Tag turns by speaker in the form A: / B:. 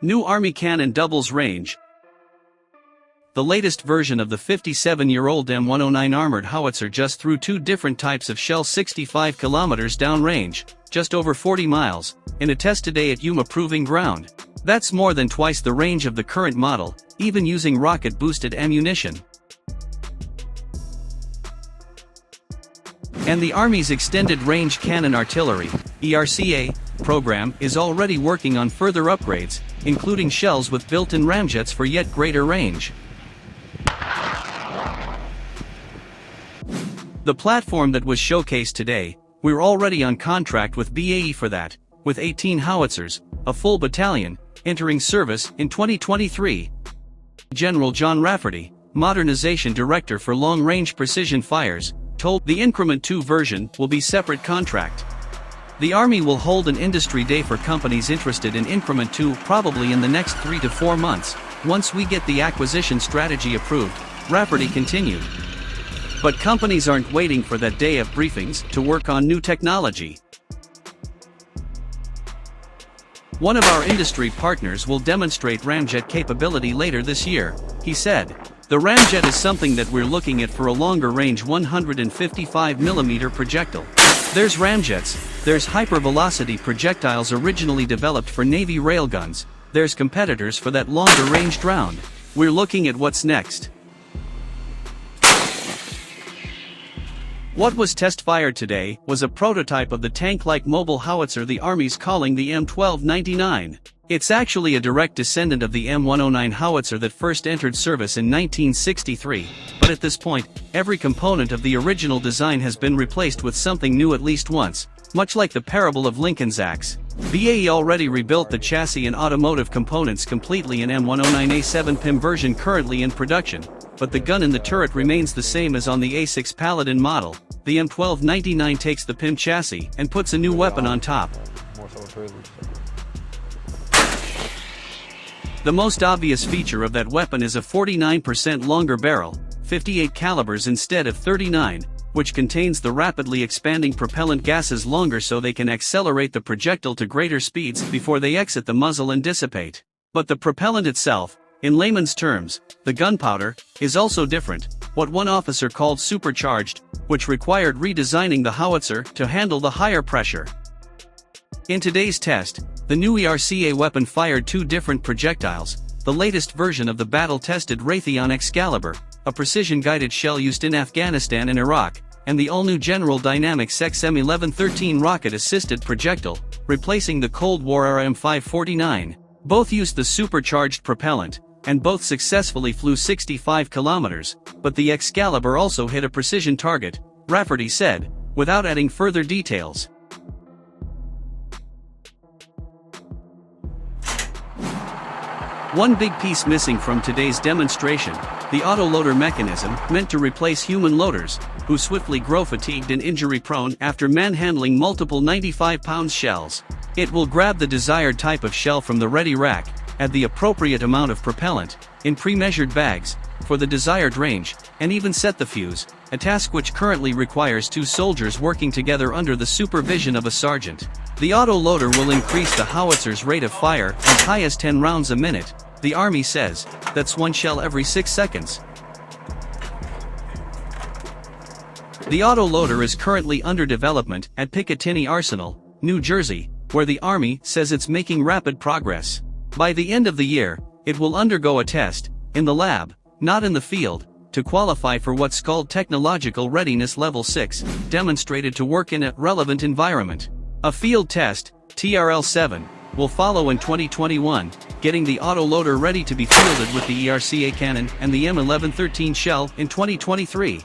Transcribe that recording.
A: New Army cannon doubles range. The latest version of the 57-year-old M109 armored howitzer just threw two different types of shell 65 kilometers downrange, just over 40 miles, in a test today at Yuma Proving Ground. That's more than twice the range of the current model, even using rocket-boosted ammunition. And the Army's Extended Range Cannon Artillery (ERCA) program is already working on further upgrades, including shells with built-in ramjets for yet greater range. The platform that was showcased today, we're already on contract with BAE for that, with 18 howitzers, a full battalion, entering service in 2023. General John Rafferty, Modernization Director for Long Range Precision Fires, told the Increment 2 version will be separate contract. The Army will hold an industry day for companies interested in Increment 2 probably in the next 3 to 4 months, once we get the acquisition strategy approved, Rafferty continued. But companies aren't waiting for that day of briefings to work on new technology. One of our industry partners will demonstrate ramjet capability later this year, he said. The ramjet is something that we're looking at for a longer range 155mm projectile. There's ramjets, there's hypervelocity projectiles originally developed for Navy railguns, there's competitors for that longer ranged round. We're looking at what's next. What was test-fired today was a prototype of the tank-like mobile howitzer the Army's calling the M1299. It's actually a direct descendant of the M109 howitzer that first entered service in 1963, but at this point, every component of the original design has been replaced with something new at least once, much like the parable of Lincoln's axe. BAE already rebuilt the chassis and automotive components completely in M109A7 PIM version currently in production, but the gun in the turret remains the same as on the A6 Paladin model. The M1299 takes the PIM chassis and puts a new weapon on top. The most obvious feature of that weapon is a 49% longer barrel, 58 calibers instead of 39, which contains the rapidly expanding propellant gases longer so they can accelerate the projectile to greater speeds before they exit the muzzle and dissipate. But the propellant itself, in layman's terms, the gunpowder, is also different, what one officer called supercharged, which required redesigning the howitzer to handle the higher pressure. In today's test, the new ERCA weapon fired two different projectiles, the latest version of the battle-tested Raytheon Excalibur, a precision-guided shell used in Afghanistan and Iraq, and the all-new General Dynamics XM1113 rocket-assisted projectile, replacing the Cold War-era M549. Both used the supercharged propellant, and both successfully flew 65 kilometers, but the Excalibur also hit a precision target, Rafferty said, without adding further details. One big piece missing from today's demonstration, the autoloader mechanism meant to replace human loaders, who swiftly grow fatigued and injury-prone after manhandling multiple 95-pound shells. It will grab the desired type of shell from the ready rack, add the appropriate amount of propellant, in pre-measured bags, for the desired range, and even set the fuse, a task which currently requires two soldiers working together under the supervision of a sergeant. The autoloader will increase the howitzer's rate of fire as high as 10 rounds a minute, the Army says. That's one shell every 6 seconds. The autoloader is currently under development at Picatinny Arsenal, New Jersey, where the Army says it's making rapid progress. By the end of the year, it will undergo a test, in the lab, not in the field, to qualify for what's called Technological Readiness Level 6, demonstrated to work in a relevant environment. A field test, TRL-7, will follow in 2021, getting the autoloader ready to be fielded with the ERCA cannon and the M1113 shell in 2023.